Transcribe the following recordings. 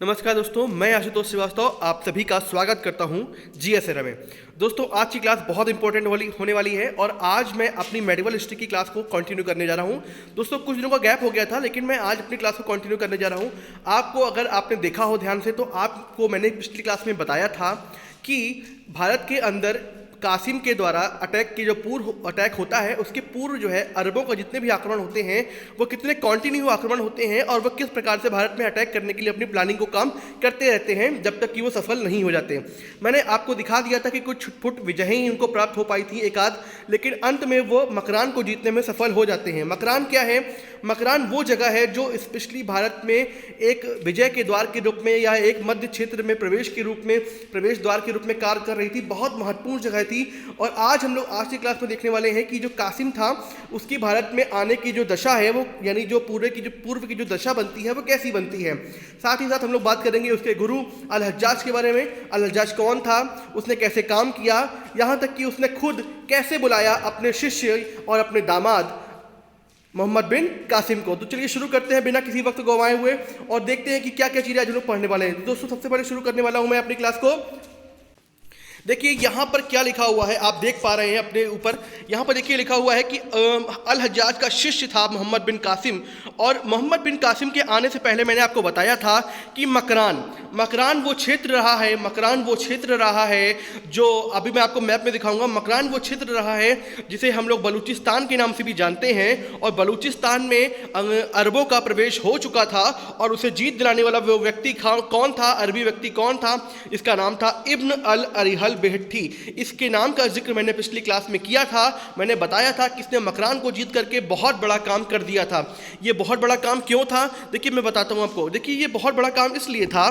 नमस्कार दोस्तों, मैं आशुतोष श्रीवास्तव आप सभी का स्वागत करता हूं जीएसएरा में। दोस्तों, आज की क्लास बहुत इंपॉर्टेंट होने वाली है और आज मैं अपनी मेडिकल हिस्ट्री की क्लास को कंटिन्यू करने जा रहा हूं। दोस्तों, कुछ दिनों का गैप हो गया था, लेकिन मैं आज अपनी क्लास को कंटिन्यू करने जा रहा हूं। आपको अगर आपने देखा हो ध्यान से, तो आपको मैंने पिछली क्लास में बताया था कि भारत के अंदर कासिम के द्वारा अटैक की जो पूर्व अटैक होता है, उसके पूर्व जो है अरबों का जितने भी आक्रमण होते हैं वो कितने कंटिन्यू आक्रमण होते हैं और वो किस प्रकार से भारत में अटैक करने के लिए अपनी प्लानिंग को काम करते रहते हैं जब तक कि वो सफल नहीं हो जाते। मैंने आपको दिखा दिया था कि कुछ छुटपुट विजय ही उनको प्राप्त हो पाई थी, एक आध, लेकिन अंत में वो मकरान को जीतने में सफल हो जाते हैं। मकरान क्या है? मकरान वो जगह है जो स्पेशली भारत में एक विजय के द्वार के रूप में या एक मध्य क्षेत्र में प्रवेश के रूप में, प्रवेश द्वार के रूप में कार्य कर रही थी। बहुत महत्वपूर्ण जगह थी। और आज हम लोग आज की क्लास में देखने वाले हैं कि जो कासिम था उसकी भारत में आने की जो दशा है वो, यानी जो पूर्व की जो दशा बनती है वो कैसी बनती है। साथ ही साथ हम लोग बात करेंगे उसके गुरु अल हज्जाज के बारे में। अल हज्जाज कौन था, उसने कैसे काम किया, यहाँ तक कि उसने खुद कैसे बुलाया अपने शिष्य और अपने दामाद मोहम्मद बिन कासिम को। तो चलिए शुरू करते हैं बिना किसी वक्त गंवाए हुए और देखते हैं कि क्या क्या चीज़ें आज हम लोग पढ़ने वाले हैं। दोस्तों, सबसे पहले शुरू करने वाला हूं मैं अपनी क्लास को। देखिए यहाँ पर क्या लिखा हुआ है, आप देख पा रहे हैं अपने ऊपर। यहाँ पर देखिए लिखा हुआ है कि अल हज्जाज का शिष्य था मोहम्मद बिन कासिम। और मोहम्मद बिन कासिम के आने से पहले मैंने आपको बताया था कि मकरान वो क्षेत्र रहा है, मकरान वो क्षेत्र रहा है जो अभी मैं आपको मैप में दिखाऊंगा। मकरान वो क्षेत्र रहा है जिसे हम लोग बलूचिस्तान के नाम से भी जानते हैं। और बलूचिस्तान में अरबों का प्रवेश हो चुका था और उसे जीत दिलाने वाला वो व्यक्ति कौन था, अरबी व्यक्ति कौन था? इसका नाम था इब्न अल अरिहल बेहट्टी। इसके नाम का जिक्र मैंने पिछली क्लास में किया था। मैंने बताया था कि इसने मकरान को जीत करके बहुत बड़ा काम कर दिया था। ये बहुत बड़ा काम क्यों था? देखिए मैं बताता हूं आपको। देखिए ये बहुत बड़ा काम इसलिए था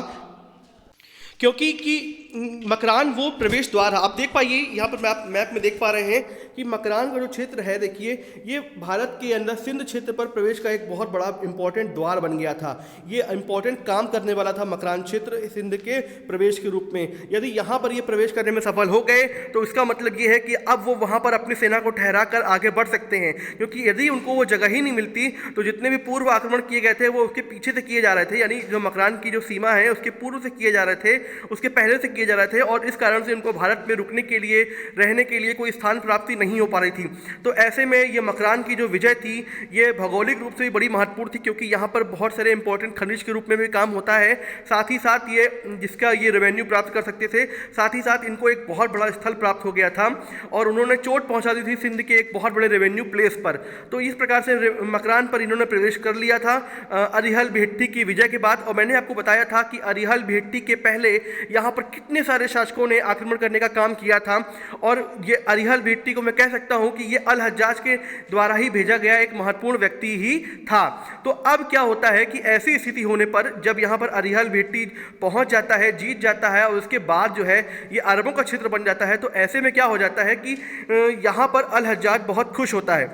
क्योंकि मकरान वो प्रवेश द्वार है। आप देख पाइए यहाँ पर मैप में देख पा रहे हैं कि मकरान का जो क्षेत्र है, देखिए ये भारत के अंदर सिंध क्षेत्र पर प्रवेश का एक बहुत बड़ा इंपॉर्टेंट द्वार बन गया था। ये इंपॉर्टेंट काम करने वाला था मकरान क्षेत्र सिंध के प्रवेश के रूप में। यदि यहाँ पर ये प्रवेश करने में सफल हो गए तो इसका मतलब ये है कि अब वो वहाँ पर अपनी सेना को ठहरा कर आगे बढ़ सकते हैं, क्योंकि यदि उनको वो जगह ही नहीं मिलती तो जितने भी पूर्व आक्रमण किए गए थे वो उसके पीछे से किए जा रहे थे, यानी जो मकरान की जो सीमा है उसके पूर्व से किए जा रहे थे, उसके पहले से किए जा रहे थे। और इस कारण से उनको भारत में रुकने के लिए, रहने के लिए कोई स्थान प्राप्ति नहीं हो पा रही थी। तो ऐसे में ये मकरान की जो विजय थी ये भौगोलिक रूप से भी बड़ी महत्वपूर्ण थी, क्योंकि यहाँ पर बहुत सारे इंपॉर्टेंट खनिज के रूप में भी काम होता है। साथ ही साथ ये जिसका ये रेवेन्यू प्राप्त कर सकते थे। साथ ही साथ इनको एक बहुत बड़ा स्थल प्राप्त हो गया था और उन्होंने चोट पहुँचा दी थी सिंध के एक बहुत बड़े रेवेन्यू प्लेस पर। तो इस प्रकार से मकरान पर इन्होंने प्रवेश कर लिया था अरिहल बेहट्टी की विजय के बाद। और मैंने आपको बताया था कि अरिहल बेहट्टी के पहले यहाँ पर कितने सारे शासकों ने आक्रमण करने का काम किया था। और ये अरिहल बेहट्टी को मैं कह सकता हूँ कि ये अल हज्जाज के द्वारा ही भेजा गया एक महत्वपूर्ण व्यक्ति ही था। तो अब क्या होता है कि ऐसी स्थिति होने पर जब यहाँ पर अरिहल बेहट्टी पहुँच जाता है, जीत जाता है और उसके बाद जो है ये अरबों का क्षेत्र बन जाता है, तो ऐसे में क्या हो जाता है कि यहाँ पर अल हज्जाज बहुत खुश होता है।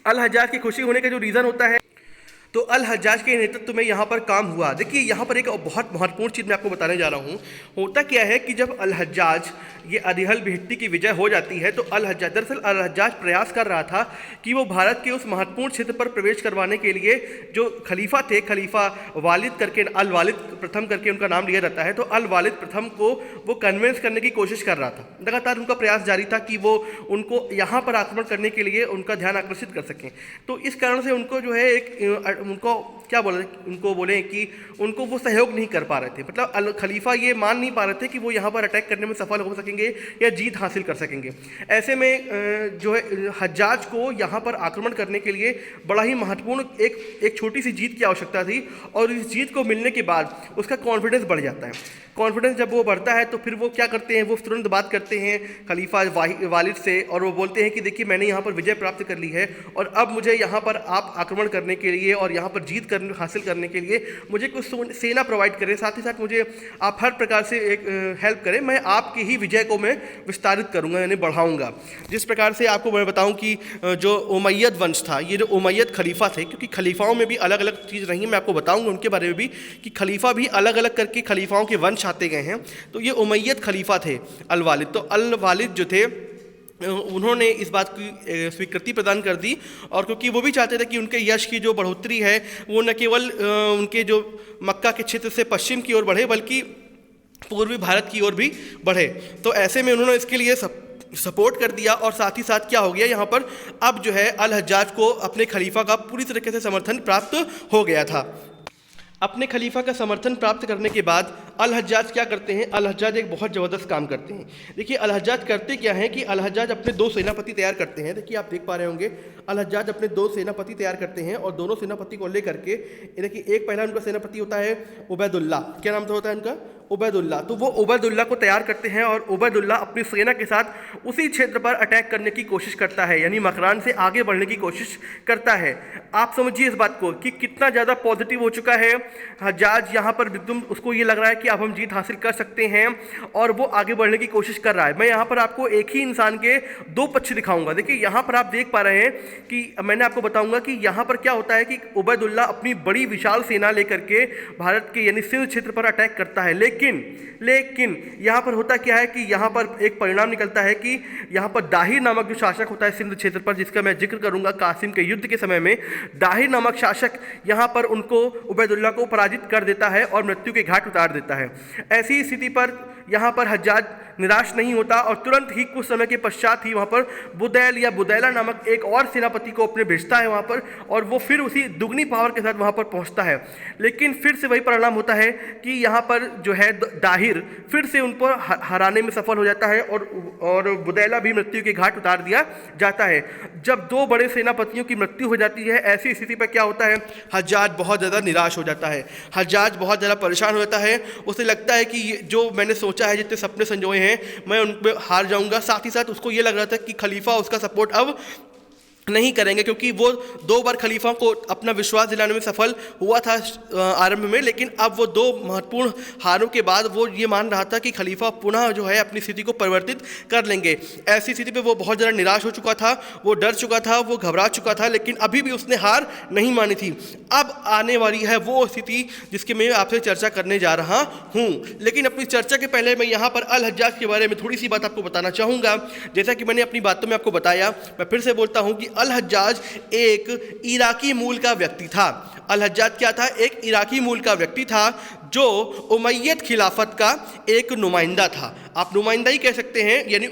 अल हज्जाज की खुशी होने का जो रीज़न होता है, तो अल हज्जाज के नेतृत्व में यहाँ पर काम हुआ। देखिए यहाँ पर एक बहुत महत्वपूर्ण चीज़ मैं आपको बताने जा रहा हूँ। होता क्या है कि जब अल हज्जाज ये अरिहल बेहट्टी की विजय हो जाती है तो दरअसल अल हज्जाज प्रयास कर रहा था कि वो भारत के उस महत्वपूर्ण क्षेत्र पर प्रवेश करवाने के लिए जो खलीफा थे, खलीफा वालिद करके, अल वालिद प्रथम करके उनका नाम लिया जाता है, तो अल वालिद प्रथम को वो कन्विंस करने की कोशिश कर रहा था। लगातार उनका प्रयास जारी था कि वो उनको यहाँ पर आक्रमण करने के लिए उनका ध्यान आकर्षित कर सकें। तो इस कारण से उनको जो है उनको क्या बोले, उनको बोले कि उनको वो सहयोग नहीं कर पा रहे थे। मतलब अल खलीफा ये मान नहीं पा रहे थे कि वो यहाँ पर अटैक करने में सफल हो सकेंगे या जीत हासिल कर सकेंगे। ऐसे में जो है हज्जाज को यहाँ पर आक्रमण करने के लिए बड़ा ही महत्वपूर्ण एक छोटी सी जीत की आवश्यकता थी। और इस जीत को मिलने के बाद उसका कॉन्फिडेंस बढ़ जाता है। कॉन्फिडेंस जब वो बढ़ता है तो फिर वो क्या करते हैं, वो तुरंत बात करते हैं खलीफा वालिद से और वो बोलते हैं कि देखिए मैंने यहाँ पर विजय प्राप्त कर ली है और अब मुझे यहाँ पर आप आक्रमण करने के लिए और यहाँ पर जीत हासिल करने के लिए मुझे कुछ सेना प्रोवाइड करें, साथ ही साथ मुझे आप हर प्रकार से एक हेल्प करें, मैं आपकी ही विजय को मैं विस्तारित करूँगा, यानी बढ़ाऊँगा। जिस प्रकार से आपको मैं बताऊँ कि जो उमैयद वंश था, ये जो उमैयद खलीफा थे, क्योंकि खलीफाओं में भी अलग अलग चीज़ रही है, मैं आपको बताऊँगा उनके बारे में भी कि खलीफा भी अलग अलग करके खलीफाओं के वंश आते गए हैं। तो ये उमैयद खलीफा थे अल वालिद। तो अल वालिद जो थे उन्होंने इस बात की स्वीकृति प्रदान कर दी, और क्योंकि वो भी चाहते थे कि उनके यश की जो बढ़ोतरी है वो न केवल उनके जो मक्का के क्षेत्र से पश्चिम की ओर बढ़े बल्कि पूर्वी भारत की ओर भी बढ़े। तो ऐसे में उन्होंने इसके लिए सपोर्ट कर दिया, और साथ ही साथ क्या हो गया यहाँ पर अब जो है अल हज्जाज को अपने खलीफा का पूरी तरीके से समर्थन प्राप्त हो गया था। अपने खलीफा का समर्थन प्राप्त करने के बाद अल हज्जाज क्या करते हैं, अल हज्जाज एक बहुत ज़बरदस्त काम करते हैं। देखिए अल हज्जाज करते क्या हैं कि अल हज्जाज अपने 2 सेनापति तैयार करते हैं। देखिए आप देख पा रहे होंगे अल हज्जाज अपने 2 सेनापति तैयार करते हैं, और दोनों सेनापति को लेकर के देखिए एक पहला उनका सेनापति होता है उबैदुल्ला। क्या नाम होता है उनका? उबैदुल्ला। तो वो उबैदुल्ला को तैयार करते हैं, और उबैदुल्ला अपनी सेना के साथ उसी क्षेत्र पर अटैक करने की कोशिश करता है, यानी मकरान से आगे बढ़ने की कोशिश करता है। आप समझिए इस बात को कि कितना ज़्यादा पॉजिटिव हो चुका है हज्जाज। यहाँ पर एकदम उसको ये लग रहा है कि अब हम जीत हासिल कर सकते हैं, और वो आगे बढ़ने की कोशिश कर रहा है। मैं यहाँ पर आपको एक ही इंसान के 2 पक्ष दिखाऊंगा। देखिए यहाँ पर आप देख पा रहे हैं कि मैंने आपको बताऊंगा कि यहाँ पर क्या होता है कि उबैदुल्ला अपनी बड़ी विशाल सेना लेकर के भारत के यानी सिंध क्षेत्र पर अटैक करता है, लेकिन यहाँ पर होता क्या है कि यहाँ पर एक परिणाम निकलता है कि यहाँ पर दाहिर नामक जो शासक होता है सिंध क्षेत्र पर, जिसका मैं जिक्र करूँगा कासिम के युद्ध के समय में, दाहिर नामक शासक यहाँ पर उनको उबैदुल्ला को पराजित कर देता है और मृत्यु के घाट उतार देता है। ऐसी स्थिति पर यहाँ पर हज्जाज निराश नहीं होता, और तुरंत ही कुछ समय के पश्चात ही वहाँ पर बुदैल या बुदैला नामक एक और सेनापति को अपने भेजता है वहाँ पर, और वो फिर उसी दुगनी पावर के साथ वहाँ पर पहुँचता है। लेकिन फिर से वही परिणाम होता है कि यहाँ पर जो है दाहिर फिर से उन पर हराने में सफल हो जाता है, और बुदैला भी मृत्यु के घाट उतार दिया जाता है। जब 2 बड़े सेनापतियों की मृत्यु हो जाती है, ऐसी स्थिति पर क्या होता है, हज्जाज बहुत ज़्यादा निराश हो जाता है, हज्जाज बहुत ज़्यादा परेशान हो जाता है। उसे लगता है कि जो मैंने सोचा है, जितने सपने संजोए हैं, मैं उन पर हार जाऊंगा। साथ ही साथ उसको ये लग रहा था कि खलीफा उसका सपोर्ट अब नहीं करेंगे, क्योंकि वो 2 बार खलीफा को अपना विश्वास दिलाने में सफल हुआ था आरंभ में, लेकिन अब वो 2 महत्वपूर्ण हारों के बाद वो ये मान रहा था कि खलीफा पुनः जो है अपनी स्थिति को परिवर्तित कर लेंगे। ऐसी स्थिति पे वो बहुत ज़्यादा निराश हो चुका था, वो डर चुका था, वो घबरा चुका था, लेकिन अभी भी उसने हार नहीं मानी थी। अब आने वाली है वो स्थिति जिसकी मैं आपसे चर्चा करने जा रहा हूँ, लेकिन अपनी चर्चा के पहले मैं यहाँ पर अल हज्जाज के बारे में थोड़ी सी बात आपको बताना चाहूँगा। जैसा कि मैंने अपनी बातों में आपको बताया, मैं फिर से बोलता हूँ कि अल हज्जाज एक इराकी मूल का व्यक्ति था। अल हज्जाज क्या था? एक इराकी मूल का व्यक्ति था जो उमैयद खिलाफत का एक नुमाइंदा था। आप नुमाइंदा ही कह सकते हैं, यानी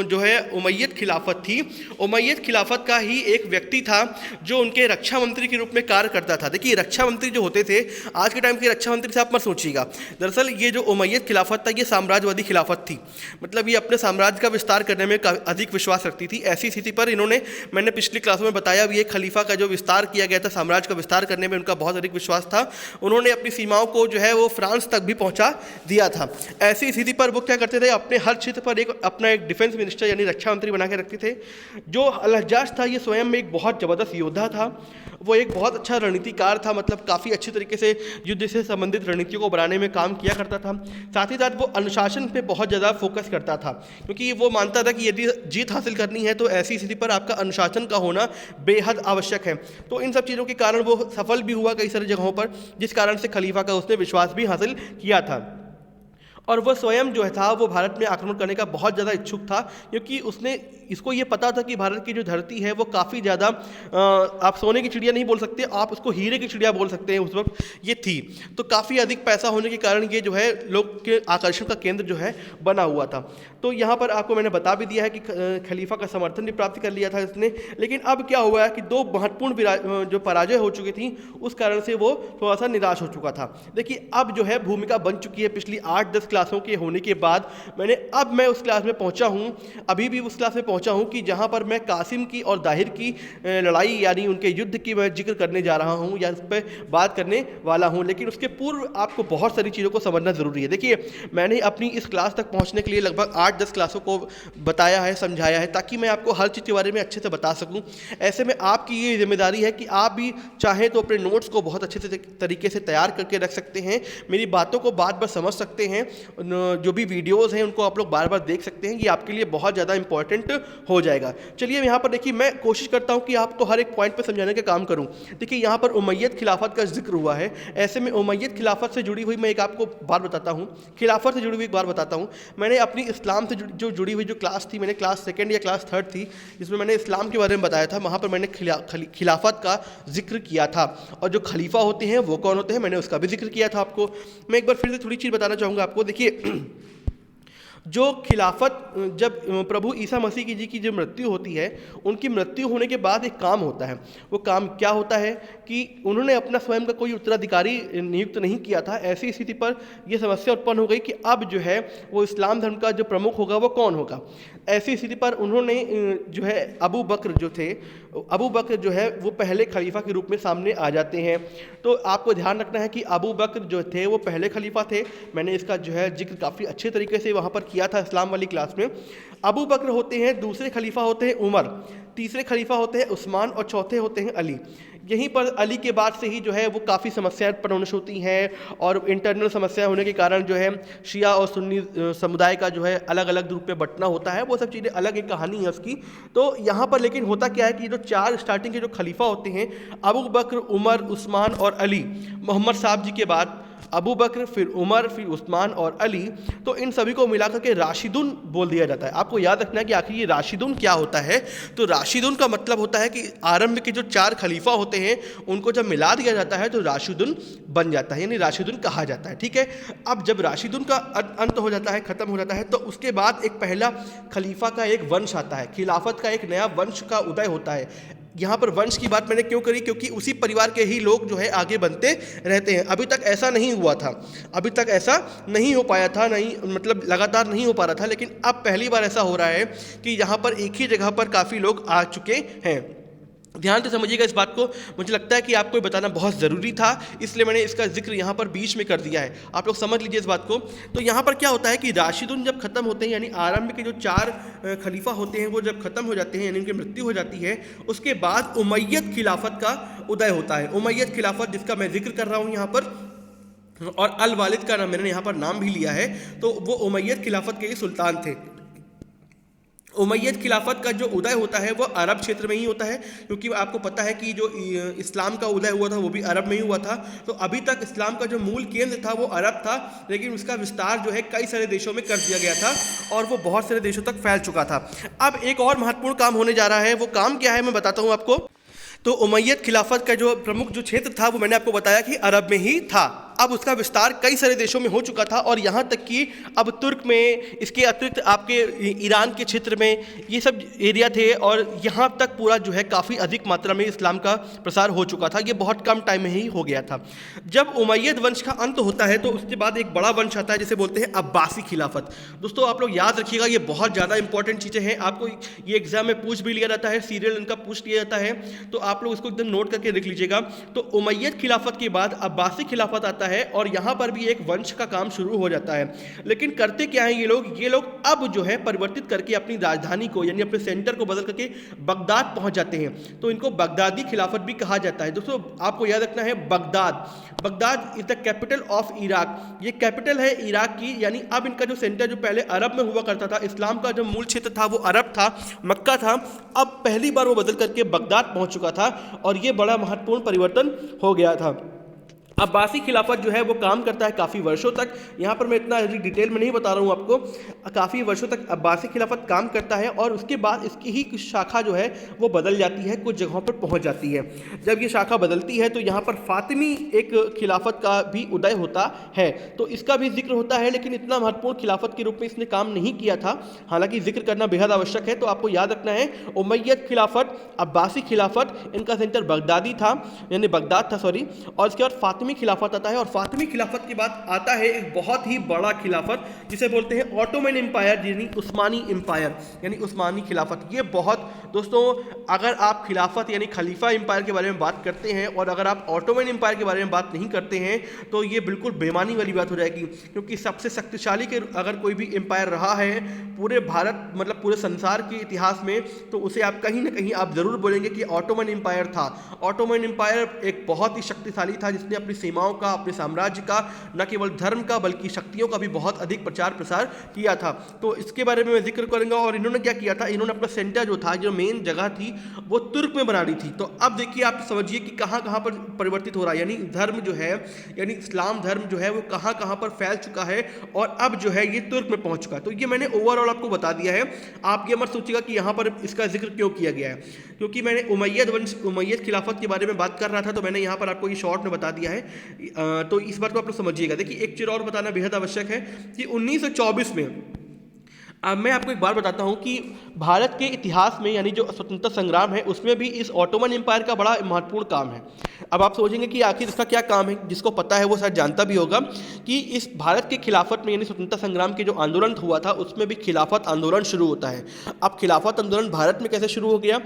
जो है उमैयद खिलाफत थी, उमैयद खिलाफत का ही एक व्यक्ति था जो उनके रक्षा मंत्री के रूप में कार्य करता था। देखिए रक्षा मंत्री जो होते थे, आज के टाइम के रक्षा मंत्री से आप मत सोचिएगा। दरअसल ये जो उमैयद खिलाफत था, ये साम्राज्यवादी खिलाफत थी, मतलब ये अपने साम्राज्य का विस्तार करने में अधिक विश्वास रखती थी। ऐसी स्थिति पर इन्होंने, मैंने पिछली क्लासों में बताया भी, एक खलीफा का जो विस्तार किया गया था, साम्राज्य का विस्तार करने में उनका बहुत अधिक विश्वास था। उन्होंने अपनी सीमाओं को जो है वो फ्रांस तक भी पहुंचा दिया था। ऐसी स्थिति पर वो क्या करते थे, अपने हर क्षेत्र पर अपना एक डिफेंस मिनिस्टर यानी रक्षा मंत्री बना के रखते थे। जो अल हज्जाज था, ये स्वयं में एक बहुत ज़बरदस्त योद्धा था, वो एक बहुत अच्छा रणनीतिकार था, मतलब काफ़ी अच्छी तरीके से युद्ध से संबंधित रणनीतियों को बनाने में काम किया करता था। साथ ही साथ वो अनुशासन पे बहुत ज़्यादा फोकस करता था, क्योंकि वो मानता था कि यदि जीत हासिल करनी है तो ऐसी स्थिति पर आपका अनुशासन का होना बेहद आवश्यक है। तो इन सब चीज़ों के कारण वो सफल भी हुआ कई सारी जगहों पर, जिस कारण से खलीफा का उसने विश्वास भी हासिल किया था। और वह स्वयं जो था वो भारत में आक्रमण करने का बहुत ज़्यादा इच्छुक था, क्योंकि उसने इसको ये पता था कि भारत की जो धरती है वो काफ़ी ज़्यादा, आप सोने की चिड़िया नहीं बोल सकते, आप उसको हीरे की चिड़िया बोल सकते हैं, उस वक्त ये थी। तो काफ़ी अधिक पैसा होने के कारण ये जो है लोग के आकर्षण का केंद्र जो है बना हुआ था। तो यहाँ पर आपको मैंने बता भी दिया है कि खलीफा का समर्थन भी प्राप्त कर लिया था इसने। लेकिन अब क्या हुआ है कि 2 महत्वपूर्ण जो पराजय हो चुकी थी, उस कारण से वो थोड़ा सा निराश हो चुका था। देखिए अब जो है भूमिका बन चुकी है पिछली 8-10 क्लासों के होने के बाद। मैं उस क्लास में पहुंचा हूं, अभी भी उस क्लास में पहुंचा हूं कि जहां पर मैं कासिम की और दाहिर की लड़ाई यानी उनके युद्ध की मैं जिक्र करने जा रहा हूं या उस पर बात करने वाला हूं। लेकिन उसके पूर्व आपको बहुत सारी चीज़ों को समझना ज़रूरी है। देखिए मैंने अपनी इस क्लास तक पहुँचने के लिए लगभग 8-10 क्लासों को बताया है, समझाया है, ताकि मैं आपको हर चीज़ के बारे में अच्छे से बता सकूँ। ऐसे में आपकी ये जिम्मेदारी है कि आप भी चाहें तो अपने नोट्स को बहुत अच्छे से तरीके से तैयार करके रख सकते हैं, मेरी बातों को बार बार समझ सकते हैं, जो भी वीडियोज़ हैं उनको आप लोग बार बार देख सकते हैं, ये आपके लिए बहुत ज़्यादा इंपॉर्टेंट हो जाएगा। चलिए यहाँ पर देखिए, मैं कोशिश करता हूँ कि आपको हर एक पॉइंट पर समझाने का काम करूँ। देखिए यहाँ पर उमैयद खिलाफत का जिक्र हुआ है, ऐसे में उमैयद खिलाफत से जुड़ी हुई मैं एक आपको बात बताता हूँ, खिलाफत से जुड़ी हुई एक बात बताता हूँ। मैंने अपनी इस्लाम से जो जुड़ी हुई जो क्लास थी, मैंने क्लास 2nd या क्लास 3rd थी, जिसमें मैंने इस्लाम के बारे में बताया था, वहाँ पर मैंने खिलाफत का जिक्र किया था, और जो खलीफा होते हैं वो कौन होते हैं मैंने उसका भी जिक्र किया था आपको। मैं एक बार फिर से थोड़ी चीज़ बताना चाहूँगा आपको। देखिए जो खिलाफत, जब प्रभु ईसा मसीह जी की जो मृत्यु होती है, उनकी मृत्यु होने के बाद एक काम होता है। वो काम क्या होता है कि उन्होंने अपना स्वयं का कोई उत्तराधिकारी नियुक्त नहीं किया था। ऐसी स्थिति पर यह समस्या उत्पन्न हो गई कि अब जो है वो इस्लाम धर्म का जो प्रमुख होगा वो कौन होगा। ऐसी स्थिति पर उन्होंने जो है अबू बकर जो थे, अबू बकर जो है वो पहले खलीफा के रूप में सामने आ जाते हैं। तो आपको ध्यान रखना है कि अबू बकर जो थे वो पहले खलीफा थे। मैंने इसका जो है जिक्र काफ़ी अच्छे तरीके से वहाँ पर किया था इस्लाम वाली क्लास में। अबू बकर होते हैं, दूसरे खलीफा होते हैं उमर, तीसरे खलीफा होते हैं उस्मान, और चौथे होते हैं अली। यहीं पर अली के बाद से ही जो है वो काफ़ी समस्याएं उत्पन्न होनी शुरू होती हैं, और इंटरनल समस्या होने के कारण जो है शिया और सुन्नी समुदाय का जो है अलग अलग रूप में बंटना होता है। वो सब चीज़ें अलग एक कहानी है उसकी। तो यहाँ पर लेकिन होता क्या है कि जो 4 स्टार्टिंग के जो खलीफा होते हैं, अबू बकर, उमर, उस्मान और अली, मोहम्मद साहब जी के बाद अबू बकर, फिर उमर, फिर उस्मान और अली, तो इन सभी को मिलाकर के राशिदुन बोल दिया जाता है। आपको याद रखना है कि आखिर ये राशिदुन क्या होता है। तो राशिदुन का मतलब होता है कि आरंभ के जो 4 खलीफा होते हैं उनको जब मिला दिया जाता है तो राशिदुन बन जाता है, यानी राशिदुन कहा जाता है। ठीक है, अब जब राशिदुन का अंत हो जाता है, ख़त्म हो जाता है, तो उसके बाद एक पहला खलीफा का एक वंश आता है, खिलाफत का एक नया वंश का उदय होता है। यहाँ पर वंश की बात मैंने क्यों करी, क्योंकि उसी परिवार के ही लोग जो है आगे बनते रहते हैं। अभी तक ऐसा नहीं हुआ था, अभी तक ऐसा नहीं हो पाया था, नहीं मतलब लगातार नहीं हो पा रहा था, लेकिन अब पहली बार ऐसा हो रहा है कि यहाँ पर एक ही जगह पर काफ़ी लोग आ चुके हैं। ध्यान से समझिएगा इस बात को, मुझे लगता है कि आपको ये बताना बहुत ज़रूरी था, इसलिए मैंने इसका जिक्र यहाँ पर बीच में कर दिया है। आप लोग समझ लीजिए इस बात को। तो यहाँ पर क्या होता है कि राशिदुन जब ख़त्म होते हैं, यानी आरंभ के जो 4 खलीफा होते हैं वो जब ख़त्म हो जाते हैं, यानी उनकी मृत्यु हो जाती है, उसके बाद उमैयद खिलाफत का उदय होता है। उमैयद खिलाफत जिसका मैं जिक्र कर रहा हूँ यहाँ पर, और अल वालिद का नाम मैंने यहाँ पर नाम भी लिया है, तो वो उमैयद खिलाफत के ही सुल्तान थे। उमैयद खिलाफत का जो उदय होता है वो अरब क्षेत्र में ही होता है, क्योंकि आपको पता है कि जो इस्लाम का उदय हुआ था वो भी अरब में ही हुआ था। तो अभी तक इस्लाम का जो मूल केंद्र था वो अरब था, लेकिन उसका विस्तार जो है कई सारे देशों में कर दिया गया था और वो बहुत सारे देशों तक फैल चुका था। अब एक और महत्वपूर्ण काम होने जा रहा है, वो काम क्या है मैं बताता हूँ आपको। तो उमैयद खिलाफत का जो प्रमुख जो क्षेत्र था वो मैंने आपको बताया कि अरब में ही था। अब उसका विस्तार कई सारे देशों में हो चुका था, और यहाँ तक कि अब तुर्क में, इसके अतिरिक्त आपके ईरान के क्षेत्र में ये सब एरिया थे, और यहाँ तक पूरा जो है काफ़ी अधिक मात्रा में इस्लाम का प्रसार हो चुका था। ये बहुत कम टाइम में ही हो गया था। जब उमैयद वंश का अंत होता है तो उसके बाद एक बड़ा वंश आता है जिसे बोलते हैं अब्बासी खिलाफत। दोस्तों आप लोग याद रखिएगा, ये बहुत ज़्यादा इंपॉर्टेंट चीज़ें हैं, आपको ये एग्जाम में पूछ भी लिया जाता है, सीरियल इनका पूछ लिया जाता है, तो आप लोग इसको एकदम नोट करके लिख लीजिएगा। तो उमैयद खिलाफत के बाद अब्बासी खिलाफत आता है, और यहाँ पर भी एक वंश का काम शुरू हो जाता है। लेकिन करते क्या है ये लोग अब जो है परिवर्तित करके अपनी राजधानी को, यानी अपने सेंटर को बदल करके बगदाद पहुंच जाते हैं, तो इनको बगदादी खिलाफत भी कहा जाता है। दोस्तों आपको याद रखना है, Baghdad is the capital of Iraq, ये कैपिटल है इराक की। यानी अब इनका जो सेंटर जो पहले अरब में हुआ करता था, इस्लाम का जो मूल क्षेत्र था वो अरब था, मक्का था, अब पहली बार वो बदल करके बगदाद पहुंच चुका था, और ये बड़ा महत्वपूर्ण परिवर्तन हो गया था। अब्बासी खिलाफत जो है वो काम करता है काफ़ी वर्षों तक। यहाँ पर मैं इतना डिटेल में नहीं बता रहा हूँ आपको, काफ़ी वर्षों तक अब्बासी खिलाफत काम करता है, और उसके बाद इसकी ही कुछ शाखा जो है वो बदल जाती है, कुछ जगहों पर पहुँच जाती है। जब ये शाखा बदलती है तो यहाँ पर फातिमी एक खिलाफत का भी उदय होता है, तो इसका भी जिक्र होता है, लेकिन इतना महत्वपूर्ण खिलाफत के रूप में इसने काम नहीं किया था, हालांकि जिक्र करना बेहद आवश्यक है। तो आपको याद रखना है, उमैयद खिलाफत, अब्बासी खिलाफत, इनका सेंटर बगदादी था, यानी बगदाद था सॉरी, और इसके बाद फातिमी खिलाफत आता है। और फातिमी खिलाफत के बाद आता है एक बहुत ही बड़ा खिलाफत जिसे बोलते हैं ऑटोमन एम्पायर, यानी उस्मानी एम्पायर, यानी उस्मानी खिलाफत। ये बहुत दोस्तों, अगर आप खिलाफत यानी खलीफा एम्पायर के बारे में बात करते हैं और अगर आप ऑटोमन एम्पायर के बारे में बात नहीं करते हैं तो ये बिल्कुल बेमानी वाली बात हो जाएगी, क्योंकि सबसे शक्तिशाली के अगर कोई भी एम्पायर रहा है पूरे भारत मतलब पूरे संसार के इतिहास में, तो उसे आप कहीं ना कहीं आप ज़रूर बोलेंगे कि ऑटोमन एम्पायर था। ऑटोमन एम्पायर एक बहुत ही शक्तिशाली था जिसने अपनी सीमाओं का, अपने साम्राज्य का, न केवल धर्म का बल्कि शक्तियों का भी बहुत अधिक प्रचार प्रसार किया था। तो इसके बारे में मैं जिक्र करूंगा। और इन्होंने क्या किया था, इन्होंने अपना सेंटर जो था, जो मेन जगह थी, वो तुर्क में बना ली थी। तो अब देखिए, आप समझिए कि कहाँ कहाँ पर परिवर्तित हो रहा है, यानी धर्म जो है, यानी इस्लाम धर्म जो है वो कहाँ कहाँ पर फैल चुका है और अब जो है ये तुर्क में पहुंच चुका है। तो ये मैंने ओवरऑल आपको बता दिया है। आप ये मत सोचिएगा कि यहाँ पर इसका जिक्र क्यों किया गया है, क्योंकि मैंने उमैयद वंश, उमैयद खिलाफत के बारे में बात कर रहा था, तो मैंने यहाँ पर आपको ये शॉर्ट में बता दिया है। तो इस बात को आप लोग समझिएगा। देखिए, एक चीज़ और बताना बेहद आवश्यक है कि 1924 में, अब मैं आपको एक बात बताता हूं कि भारत के इतिहास में, यानी जो स्वतंत्रता संग्राम है, उसमें भी इस ऑटोमन एम्पायर का बड़ा महत्वपूर्ण काम है। अब आप सोचेंगे कि आखिर इसका क्या काम है, जिसको पता है वो शायद जानता भी होगा कि इस भारत के खिलाफत में, यानी स्वतंत्रता संग्राम के जो आंदोलन हुआ था, उसमें भी खिलाफत आंदोलन शुरू होता है। अब खिलाफत आंदोलन भारत में कैसे शुरू हो गया,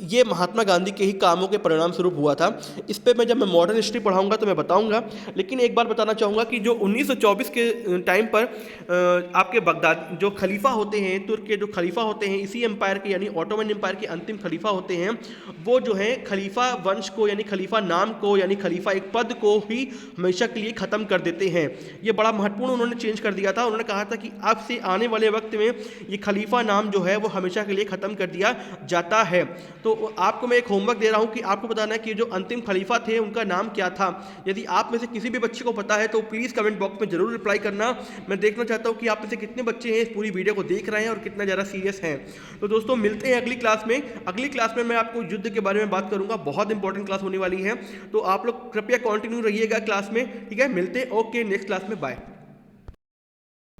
ये महात्मा गांधी के ही कामों के परिणाम स्वरूप हुआ था। इस पर मैं जब मैं मॉडर्न हिस्ट्री पढ़ाऊंगा तो मैं बताऊंगा, लेकिन एक बार बताना चाहूँगा कि जो 1924 के टाइम पर आपके बगदाद जो खलीफा होते हैं, तुर्क के जो खलीफा होते हैं इसी एम्पायर के, यानी ऑटोमन एम्पायर के अंतिम खलीफा होते हैं, वो जो है खलीफा वंश को, यानी खलीफा नाम को, यानी खलीफा एक पद को ही हमेशा के लिए ख़त्म कर देते हैं। ये बड़ा महत्वपूर्ण उन्होंने चेंज कर दिया था। उन्होंने कहा था कि अब से आने वाले वक्त में ये खलीफा नाम जो है वो हमेशा के लिए ख़त्म कर दिया जाता है। तो आपको मैं एक होमवर्क दे रहा हूँ कि आपको बताना है कि जो अंतिम खलीफा थे उनका नाम क्या था। यदि आप में से किसी भी बच्चे को पता है तो प्लीज़ कमेंट बॉक्स में जरूर रिप्लाई करना। मैं देखना चाहता हूँ कि आप में से कितने बच्चे हैं इस पूरी वीडियो को देख रहे हैं और कितना ज़्यादा सीरियस हैं। तो दोस्तों, मिलते हैं अगली क्लास में। अगली क्लास में मैं आपको युद्ध के बारे में बात करूंगा, बहुत इंपॉर्टेंट क्लास होने वाली है। तो आप लोग कृपया कंटिन्यू रहिएगा क्लास में, ठीक है। मिलते हैं, ओके, नेक्स्ट क्लास में, बाय।